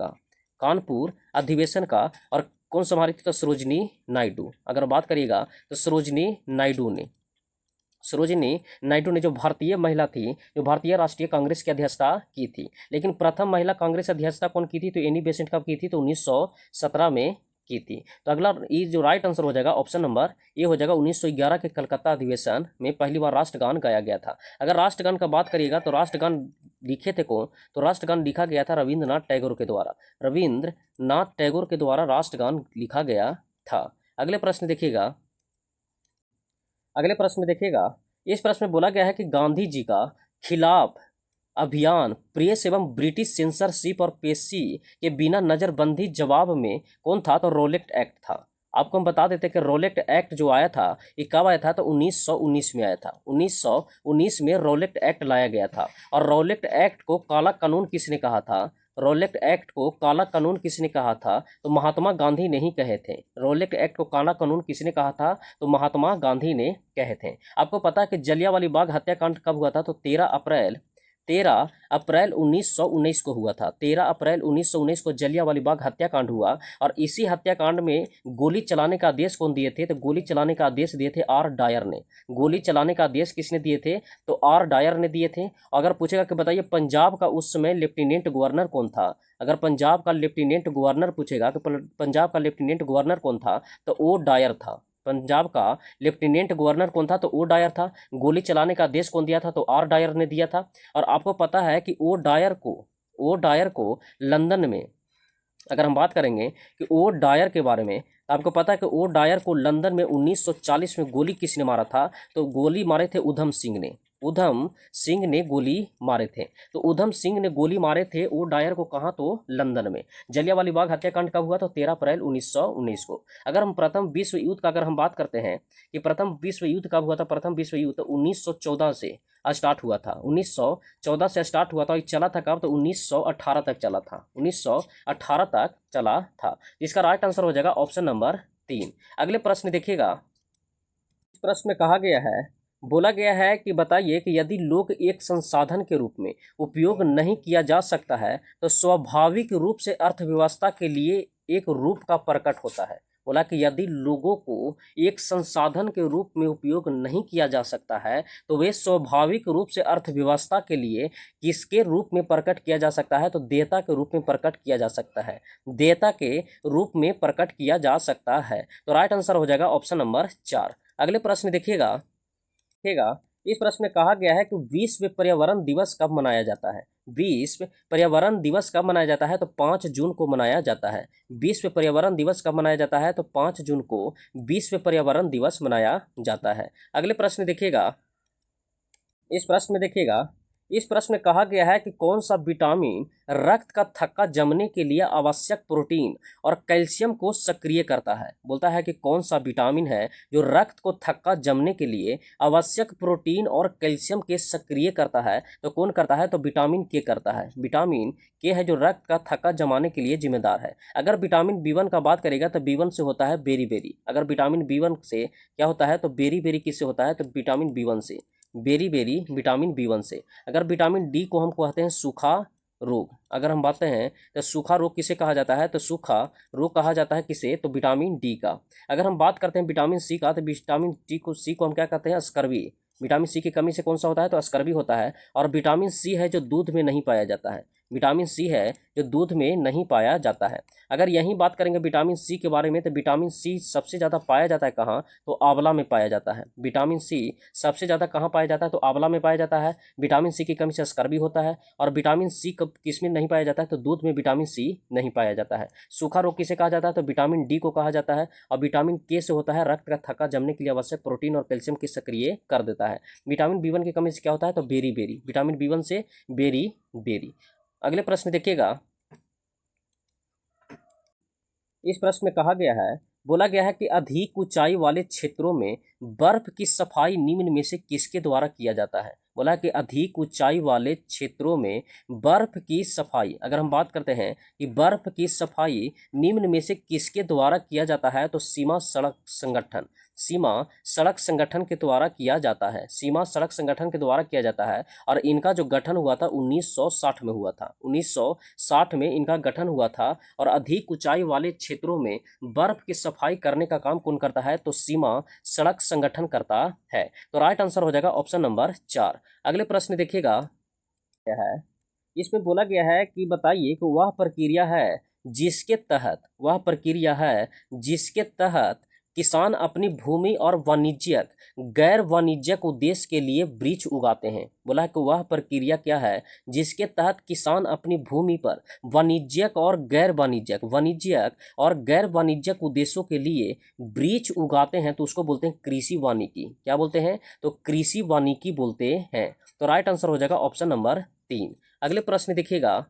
का। और कौन संभाली थी, तो सरोजनी नायडू। अगर बात करिएगा तो सरोजनी नायडू ने जो भारतीय महिला थी, जो भारतीय राष्ट्रीय कांग्रेस की अध्यक्षता की थी। लेकिन प्रथम महिला कांग्रेस अध्यक्षता कौन की थी, तो एनी बेसेंट कब की थी, तो 1917 में की थी। तो अगला ये जो राइट आंसर हो जाएगा ऑप्शन नंबर ए हो जाएगा। 1911 के कलकत्ता अधिवेशन में पहली बार राष्ट्रगान गाया गया था। अगर राष्ट्रगान का बात करिएगा तो राष्ट्रगान लिखे थे कौन, तो राष्ट्रगान लिखा गया था रविंद्रनाथ टैगोर के द्वारा राष्ट्रगान लिखा गया था। अगले प्रश्न देखिएगा, इस प्रश्न में बोला गया है कि गांधी जी का खिलाफ अभियान प्रेस एवं ब्रिटिश सेंसरशिप और पेशी के बिना नजरबंदी जवाब में कौन था, तो रोलेट एक्ट था। आपको हम बता देते हैं कि रोलेट एक्ट जो आया था ये कब आया था, तो 1919 में आया था। 1919 में रोलेट एक्ट लाया गया था। और रोलेट एक्ट को काला कानून किसने कहा था? रोलेट एक्ट को काला कानून किसने कहा था? तो महात्मा गांधी ने ही कहे थे। रोलेट एक्ट को काला कानून किसने कहा था? तो महात्मा गांधी ने कहे थे। आपको पता है कि जलियांवाला बाग हत्याकांड कब हुआ था? तो 13 अप्रैल 1919 को हुआ था। 13 अप्रैल 1919 को जलियांवाला बाग हत्याकांड हुआ। और इसी हत्याकांड में गोली चलाने का आदेश कौन दिए थे? तो गोली चलाने का आदेश दिए थे आर डायर ने। गोली चलाने का आदेश किसने दिए थे? तो आर डायर ने दिए थे। अगर पूछेगा कि बताइए पंजाब का उस समय लेफ्टिनेंट गवर्नर कौन था? अगर पंजाब का लेफ्टिनेंट गवर्नर पूछेगा तो पंजाब का लेफ्टिनेंट गवर्नर कौन था? तो ओ डायर था। पंजाब का लेफ्टिनेंट गवर्नर कौन था? तो ओ डायर था। गोली चलाने का आदेश कौन दिया था? तो आर डायर ने दिया था। और आपको पता है कि ओ डायर को लंदन में, अगर हम बात करेंगे कि ओ डायर के बारे में, तो आपको पता है कि ओ डायर को लंदन में 1940 में गोली किसने मारा था? तो गोली मारे थे उधम सिंह ने। उधम सिंह ने गोली मारे थे। तो उधम सिंह ने गोली मारे थे ओ डायर को, कहाँ? तो लंदन में। जलियांवाला बाग हत्याकांड कब हुआ? तो 13 अप्रैल 1919 को। अगर हम प्रथम विश्व युद्ध का अगर हम बात करते हैं कि प्रथम विश्व युद्ध कब हुआ था? प्रथम विश्व युद्ध 1914 से स्टार्ट हुआ था। 1914 से स्टार्ट हुआ था और चला था कब? तो 1918 तक चला था। 1918 तक चला था। इसका राइट आंसर हो जाएगा ऑप्शन नंबर 3। अगले प्रश्न देखिएगा। इस प्रश्न में कहा गया है, बोला गया है कि बताइए कि यदि लोग एक संसाधन के रूप में उपयोग नहीं किया जा सकता है तो स्वाभाविक रूप से अर्थव्यवस्था के लिए एक रूप का प्रकट होता है। बोला कि यदि लोगों को एक संसाधन के रूप में उपयोग नहीं किया जा सकता है तो वे स्वाभाविक रूप से अर्थव्यवस्था के लिए किसके रूप में प्रकट किया जा सकता है? तो देयता के रूप में प्रकट किया जा सकता है। देयता के रूप में प्रकट किया जा सकता है। तो राइट आंसर हो जाएगा ऑप्शन नंबर 4। अगले प्रश्न देखिएगा। इस प्रश्न में कहा गया है कि विश्व पर्यावरण दिवस कब मनाया जाता है? विश्व पर्यावरण दिवस कब मनाया जाता है? तो 5 जून को मनाया जाता है। विश्व पर्यावरण दिवस कब मनाया जाता है? तो 5 जून को विश्व पर्यावरण दिवस मनाया जाता है। अगले प्रश्न देखिएगा। इस प्रश्न में देखिएगा। इस प्रश्न में कहा गया है कि कौन सा विटामिन रक्त का थक्का जमने के लिए आवश्यक प्रोटीन और कैल्शियम को सक्रिय करता है? बोलता है कि कौन सा विटामिन है जो रक्त को थक्का जमने के लिए आवश्यक प्रोटीन और कैल्शियम के सक्रिय करता है? तो कौन करता है? तो विटामिन के करता है। विटामिन के है जो रक्त का थक्का जमाने के लिए जिम्मेदार है। अगर विटामिन B1 का बात करेगा तो B1 से होता है बेरी बेरी। अगर विटामिन B1 से क्या होता है? तो बेरी बेरी किससे होता है? तो विटामिन B1 से। बेरी बेरी विटामिन B1 से। अगर विटामिन डी को हम कहते हैं सूखा रोग। अगर हम बातें हैं तो सूखा रोग किसे कहा जाता है? तो सूखा रोग कहा जाता है किसे? तो विटामिन डी का। अगर हम बात करते हैं विटामिन सी का, तो विटामिन सी को हम क्या कहते हैं? स्कर्वी। विटामिन सी की कमी से कौन सा होता है? तो स्कर्वी होता है। और विटामिन सी है जो दूध में नहीं पाया जाता है। विटामिन सी है जो दूध में नहीं पाया जाता है। अगर यही बात करेंगे विटामिन सी के बारे में, तो विटामिन सी सबसे ज़्यादा पाया जाता है कहाँ? तो आंवला में पाया जाता है। विटामिन सी सबसे ज़्यादा कहाँ पाया जाता है? तो आंवला में पाया जाता है। विटामिन सी की कमी से स्कर्वी होता है। और विटामिन सी कब किस में नहीं पाया जाता है? तो दूध में विटामिन सी नहीं पाया जाता है। सूखा रोग किसे कहा जाता है? तो विटामिन डी को कहा जाता है। और विटामिन के से होता है रक्त का थक्का जमने के लिए आवश्यक प्रोटीन और कैल्शियम की सक्रिय कर देता है। विटामिन B1 की कमी से क्या होता है? तो बेरी बेरी। विटामिन B1 से बेरी बेरी। अगले प्रश्न देखिएगा। इस प्रश्न में कहा गया है, बोला गया है कि अधिक ऊंचाई वाले क्षेत्रों में बर्फ की सफाई निम्न में से किसके द्वारा किया जाता है? बोला कि अधिक ऊंचाई वाले क्षेत्रों में बर्फ की सफाई, अगर हम बात करते हैं कि बर्फ की सफाई निम्न में से किसके द्वारा किया जाता है? तो सीमा सड़क संगठन के द्वारा किया जाता है। सीमा सड़क संगठन के द्वारा किया जाता है। और इनका जो गठन हुआ था 1960 में हुआ था। 1960 में इनका गठन हुआ था। और अधिक ऊंचाई वाले क्षेत्रों में बर्फ की सफाई करने का काम कौन करता है? तो सीमा सड़क संगठन करता है। तो राइट आंसर हो जाएगा ऑप्शन नंबर 4। अगले प्रश्न देखिएगा क्या है। इसमें बोला गया है कि बताइए कि वह प्रक्रिया है जिसके तहत किसान अपनी भूमि और वाणिज्यिक गैर वाणिज्यिक उद्देश्य के लिए वृक्ष उगाते हैं। बोला है कि वह प्रक्रिया क्या है जिसके तहत किसान अपनी भूमि पर वाणिज्यिक और गैर वाणिज्यिक उद्देश्यों के लिए वृक्ष उगाते हैं? तो उसको बोलते हैं कृषि वानिकी। क्या बोलते हैं? तो कृषि वानिकी बोलते हैं। तो राइट आंसर हो जाएगा ऑप्शन नंबर 3। अगले प्रश्न देखिएगा।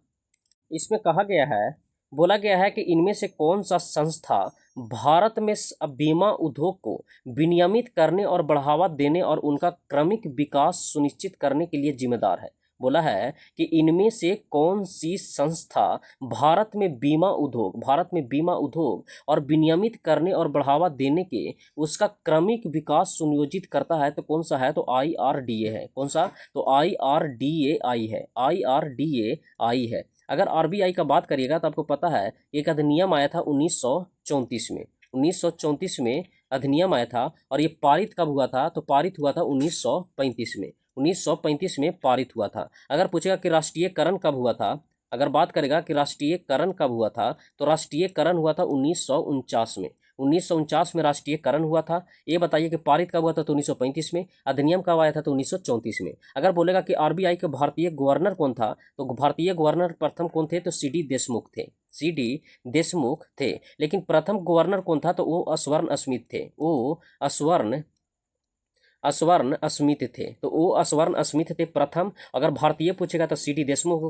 इसमें कहा गया है, बोला गया है कि इनमें से कौन सा संस्था भारत में बीमा उद्योग को विनियमित करने और बढ़ावा देने और उनका क्रमिक विकास सुनिश्चित करने के लिए जिम्मेदार है। बोला है कि इनमें से कौन सी संस्था भारत में बीमा उद्योग और विनियमित करने और बढ़ावा देने के उसका क्रमिक विकास सुनियोजित करता है, तो कौन सा है? तो IRDA है। कौन सा? तो IRDAI है, IRDAI है। अगर RBI का बात करिएगा तो आपको पता है एक अधिनियम आया था 1934 में, 1934 में अधिनियम आया था, और ये पारित कब हुआ था? तो पारित हुआ था 1935 में, 1935 में पारित हुआ था। अगर पूछेगा कि राष्ट्रीयकरण कब हुआ था, अगर बात करेगा कि राष्ट्रीयकरण कब हुआ था, तो राष्ट्रीयकरण हुआ था 1949 में, 1949 में राष्ट्रीयकरण हुआ था। ये बताइए कि पारित कब हुआ था? तो 1935 में। अधिनियम कब आया था? तो 1934 में। अगर बोलेगा कि RBI के भारतीय गवर्नर कौन था, तो भारतीय गवर्नर प्रथम कौन थे? तो CD देशमुख थे, CD देशमुख थे। लेकिन प्रथम गवर्नर कौन था? तो वो अस्वर्ण स्मिथ थे, वो अस्वर्ण स्मिथ थे, तो वो अस्वर्ण स्मिथ थे प्रथम। अगर भारतीय पूछेगा तो CD देशमुख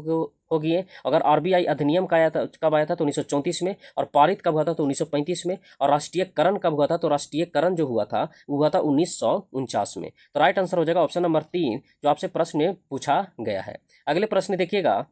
होगी। अगर RBI अधिनियम का आया था कब आया था? तो 1934 में। और पारित कब हुआ था? तो 1935 में। और राष्ट्रीयकरण कब हुआ था? तो राष्ट्रीयकरण जो हुआ था वो हुआ था 1949 में। तो राइट आंसर हो जाएगा ऑप्शन नंबर 3, जो आपसे प्रश्न में पूछा गया है। अगले प्रश्न देखिएगा,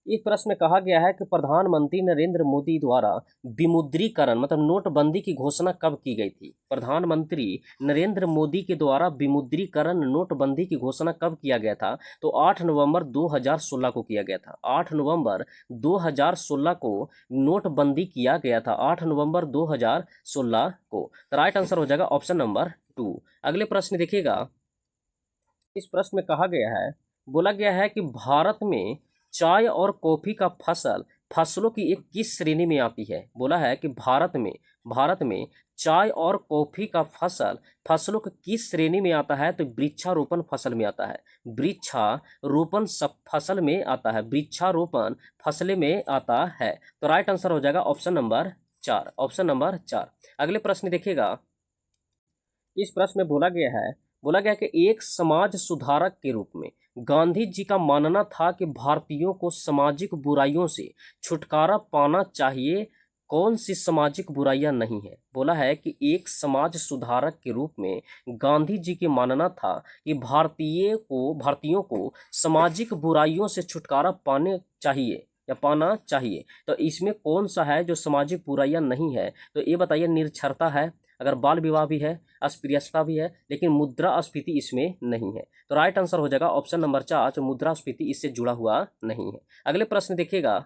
इस प्रश्न में कहा गया है कि प्रधानमंत्री नरेंद्र मोदी द्वारा विमुद्रीकरण मतलब नोटबंदी की घोषणा कब की गई थी? प्रधानमंत्री नरेंद्र मोदी के द्वारा विमुद्रीकरण नोटबंदी की घोषणा कब किया गया था? तो 8 नवंबर 2016 को किया गया था। 8 नवंबर 2016 को नोटबंदी किया गया था, 8 नवंबर 2016 को। तो राइट आंसर हो जाएगा ऑप्शन नंबर 2। अगले प्रश्न देखिएगा, इस प्रश्न में कहा गया है, बोला गया है कि भारत में चाय और कॉफी का फसलों की एक किस श्रेणी में आती है? बोला है कि भारत में चाय और कॉफी का फसलों की किस श्रेणी में आता है? तो वृक्षारोपण फसल में आता है, वृक्षारोपण फसल में आता है, वृक्षारोपण फसल में आता है। तो राइट आंसर हो जाएगा ऑप्शन नंबर 4, ऑप्शन नंबर 4। अगले प्रश्न देखिएगा, इस प्रश्न में बोला गया कि एक समाज सुधारक के रूप में गांधी जी का मानना था कि भारतीयों को सामाजिक बुराइयों से छुटकारा पाना चाहिए। कौन सी सामाजिक बुराइयां नहीं है? बोला है कि एक समाज सुधारक के रूप में गांधी जी की मानना था कि भारतीयों को सामाजिक बुराइयों से छुटकारा पाना चाहिए। तो इसमें कौन सा है जो सामाजिक बुराइयां नहीं है? तो ये बताइए, निरक्षरता है, अगर बाल विवाह भी है, अस्पृश्यता भी है, लेकिन मुद्रास्फीति इसमें नहीं है। तो राइट आंसर हो जाएगा ऑप्शन नंबर 4, जो मुद्रास्फीति इससे जुड़ा हुआ नहीं है। अगले प्रश्न देखिएगा,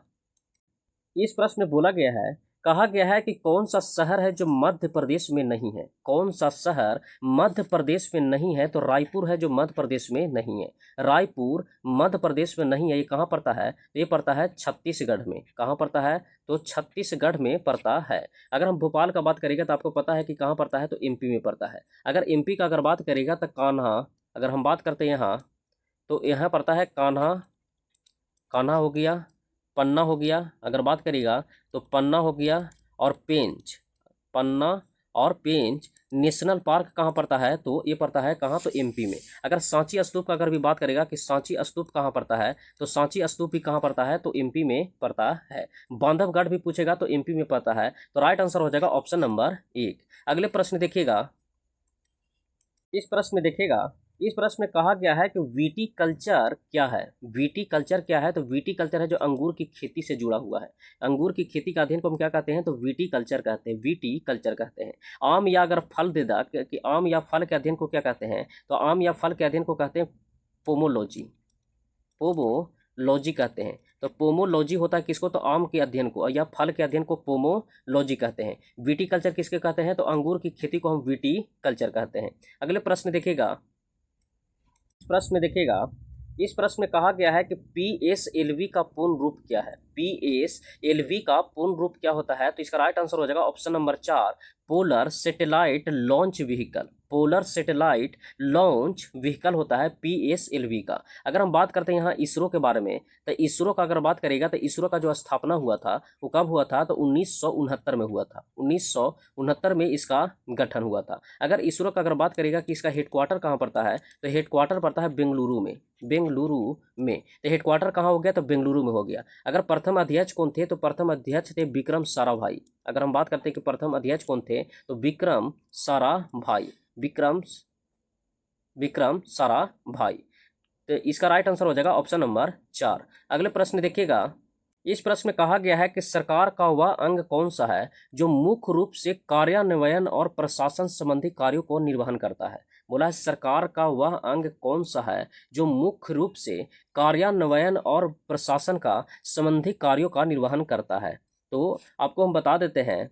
इस प्रश्न में कहा गया है कि कौन सा शहर है जो मध्य प्रदेश में नहीं है? कौन सा शहर मध्य प्रदेश में नहीं है? तो रायपुर है जो मध्य प्रदेश में नहीं है। रायपुर मध्य प्रदेश में नहीं है। ये कहाँ पड़ता है? ये पड़ता है छत्तीसगढ़ में। कहाँ पड़ता है? तो छत्तीसगढ़ में पड़ता है। अगर हम भोपाल का बात करेंगे तो आपको पता है कि कहाँ पड़ता है? तो MP में पड़ता है। अगर MP का अगर बात करेगा तो कान्हा, अगर हम बात करते हैं यहाँ, तो यहाँ पड़ता है कान्हा हो गया, पन्ना हो गया। अगर बात करेगा तो पन्ना हो गया, और पन्ना और पेंच। नेशनल पार्क कहाँ पड़ता है? तो ये पड़ता है कहाँ? तो MP में। अगर सांची स्तूप का अगर भी बात करेगा कि सांची स्तूप कहाँ पड़ता है, तो सांची स्तूप भी कहाँ पड़ता है? तो MP में पड़ता है। बांधवगढ़ भी पूछेगा तो MP में पड़ता है। तो राइट आंसर हो जाएगा ऑप्शन नंबर 1। अगले प्रश्न देखिएगा, इस प्रश्न में कहा गया है कि विटीकल्चर क्या है? विटीकल्चर क्या है? तो विटीकल्चर है जो अंगूर की खेती से जुड़ा हुआ है। अंगूर की खेती का अध्ययन को हम क्या कहते हैं? तो विटीकल्चर कहते हैं, विटीकल्चर कहते हैं। आम या अगर फल देदा कि आम या फल के अध्ययन को क्या कहते हैं? तो आम या फल के अध्ययन को कहते हैं पोमोलॉजी, पोमोलॉजी कहते हैं। तो पोमोलॉजी होता है किसको? तो आम के अध्ययन को, या फल के अध्ययन को पोमोलॉजी कहते हैं। विटीकल्चर किसके कहते हैं? तो अंगूर की खेती को हम विटीकल्चर कहते हैं। अगले प्रश्न देखिएगा, इस प्रश्न में कहा गया है कि PSLV का पूर्ण रूप क्या है? PSLV का पूर्ण रूप क्या होता है? तो इसका राइट आंसर हो जाएगा option number 4, polar satellite launch vehicle. Polar satellite launch vehicle होता है PSLV का। अगर हम बात करते हैं यहाँ इसरो के बारे में, तो इसरो का अगर बात करेगा तो इसरो का जो स्थापना हुआ था वो कब हुआ था? तो 1969 में हुआ था, 1969 में इसका गठन हुआ था। अगर इसरो का अगर बात करेगा कि इसका हेडक्वार्टर कहाँ पड़ता है, तो हेडक्वार्टर पड़ता है बेंगलुरु में, तो हेडक्वार्टर कहाँ हो गया? तो बेंगलुरु में हो गया। अगर प्रथम अध्यक्ष कौन थे, तो प्रथम अध्यक्ष थे विक्रम साराभाई। अगर हम बात करते हैं कि प्रथम अध्यक्ष कौन थे, तो विक्रम साराभाई, विक्रम साराभाई। तो इसका राइट आंसर हो जाएगा ऑप्शन नंबर 4। अगले प्रश्न देखिएगा। इस प्रश्न में कहा गया है कि सरकार का वह अंग कौन सा है जो मुख्य रूप से कार्यान्वयन और प्रशासन संबंधी कार्यों को निर्वहन करता है। बोला है सरकार का वह अंग कौन सा है जो मुख्य रूप से कार्यान्वयन और प्रशासन का संबंधी कार्यों का निर्वहन करता है। तो आपको हम बता देते हैं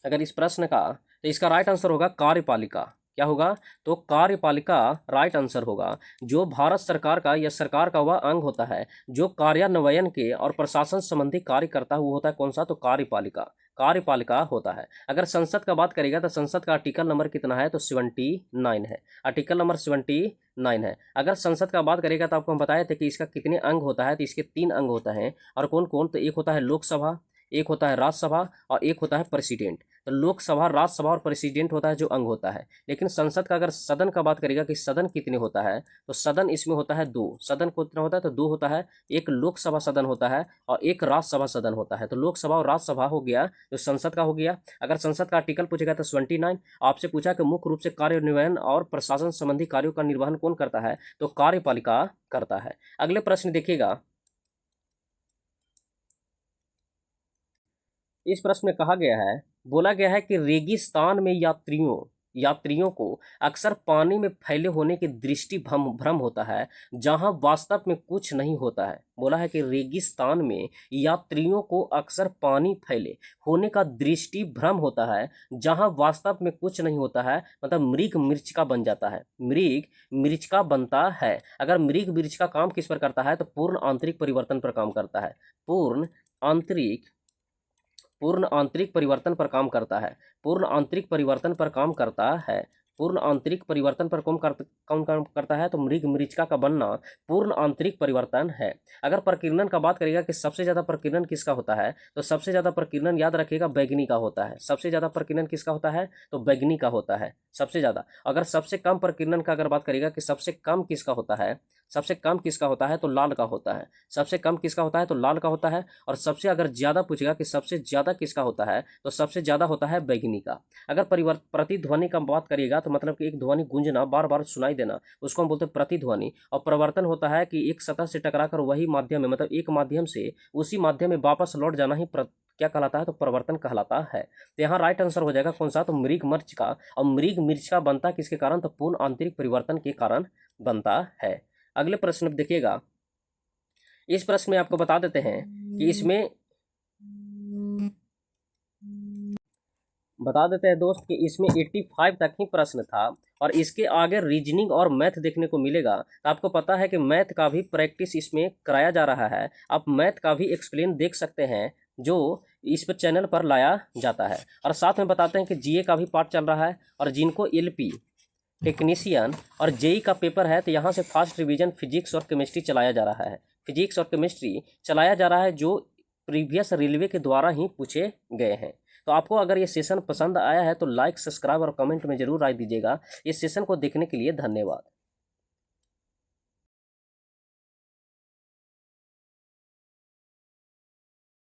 अगर इस प्रश्न का, तो इसका राइट आंसर होगा कार्यपालिका। क्या होगा, तो कार्यपालिका राइट आंसर होगा। जो भारत सरकार का या सरकार का वह अंग होता है जो कार्यान्वयन के और प्रशासन संबंधी कार्य करता है, वो होता है कौन सा, तो कार्यपालिका, कार्यपालिका होता है। अगर संसद का बात करेगा तो संसद का आर्टिकल नंबर कितना है, तो 79 है, आर्टिकल नंबर 79 है। अगर संसद का बात करेगा तो आपको हम बताए थे कि इसका कितने अंग होता है, तो इसके 3 अंग होता है। और कौन कौन, तो एक होता है लोकसभा, एक होता है राज्यसभा और एक होता है प्रेसिडेंट। तो लोकसभा, राज्यसभा और प्रेसिडेंट होता है जो अंग होता है। लेकिन संसद का अगर सदन का बात करेगा कि सदन कितने होता है, तो सदन इसमें होता है 2। सदन कितना होता है, तो 2 होता है। एक लोकसभा सदन होता है और एक राज्यसभा सदन होता है। तो लोकसभा और राज्यसभा हो गया जो संसद का हो गया। अगर संसद का आर्टिकल पूछेगा तो 79। आपसे पूछा कि मुख्य रूप से कार्यान्वयन और प्रशासन संबंधी कार्यों का निर्वहन कौन करता है, तो कार्यपालिका करता है। अगले प्रश्न देखिएगा। इस प्रश्न में कहा गया है, बोला गया है कि रेगिस्तान में यात्रियों को अक्सर पानी में फैले होने की दृष्टि भ्रम होता है जहां वास्तव में कुछ नहीं होता है। बोला है कि रेगिस्तान में यात्रियों को अक्सर पानी फैले होने का दृष्टि भ्रम होता है जहां वास्तव में कुछ नहीं होता है, मतलब मृग मिर्चिका बन जाता है, मृग मिर्चिका बनता है। अगर मृग मिर्चिका काम किस पर करता है, तो पूर्ण आंतरिक परिवर्तन पर काम करता है, पूर्ण आंतरिक परिवर्तन पर काम करता है, पूर्ण आंतरिक परिवर्तन पर काम करता है, पूर्ण आंतरिक परिवर्तन पर कौन काम करता है, तो मृग मरीचिका का बनना पूर्ण आंतरिक परिवर्तन है। अगर प्रकीर्णन का बात करेगा कि सबसे ज्यादा प्रकीर्णन किसका होता है, तो सबसे ज्यादा प्रकीर्णन याद रखिएगा बैगनी का होता है। सबसे ज्यादा प्रकीर्णन किसका होता है, तो बैगनी का होता है सबसे ज्यादा। अगर सबसे कम प्रकीर्णन का अगर बात करेगा कि सबसे कम किसका होता है, सबसे कम किसका होता है, तो लाल का होता है। सबसे कम किसका होता है, तो लाल का होता है। और सबसे अगर ज्यादा पूछेगा कि सबसे ज्यादा किसका होता है, तो सबसे ज्यादा होता है बैगनी का। अगर प्रतिध्वनि का बात करिएगा तो मतलब कि एक ध्वनि गूंजना, बार बार सुनाई देना, उसको हम बोलते हैं प्रतिध्वनि। और प्रवर्तन होता है कि एक सतह से टकराकर वही माध्यम में, मतलब एक माध्यम से उसी माध्यम में वापस लौट जाना ही क्या कहलाता है, तो प्रवर्तन कहलाता है। तो यहाँ राइट आंसर हो जाएगा कौन सा, तो मृग मिर्च का। और मृग मिर्च का बनता किसके कारण, तो पूर्ण आंतरिक परिवर्तन के कारण बनता है। अगले प्रश्न देखिएगा। इस प्रश्न में आपको बता देते हैं कि इसमें बता देते हैं दोस्त कि इसमें 85 तक ही प्रश्न था और इसके आगे रीजनिंग और मैथ देखने को मिलेगा। तो आपको पता है कि मैथ का भी प्रैक्टिस इसमें कराया जा रहा है। आप मैथ का भी एक्सप्लेन देख सकते हैं जो इस पर चैनल पर लाया जाता है। और साथ में बताते हैं कि जीए का भी पार्ट चल रहा है। और जिनको एलपी, टेक्नीशियन और जेई का पेपर है, तो यहाँ से फास्ट रिवीजन फिजिक्स और केमिस्ट्री चलाया जा रहा है। फिजिक्स और केमिस्ट्री चलाया जा रहा है जो प्रीवियस रेलवे के द्वारा ही पूछे गए हैं। तो आपको अगर ये सेशन पसंद आया है तो लाइक, सब्सक्राइब और कमेंट में जरूर राय दीजिएगा। इस सेशन को देखने के लिए धन्यवाद।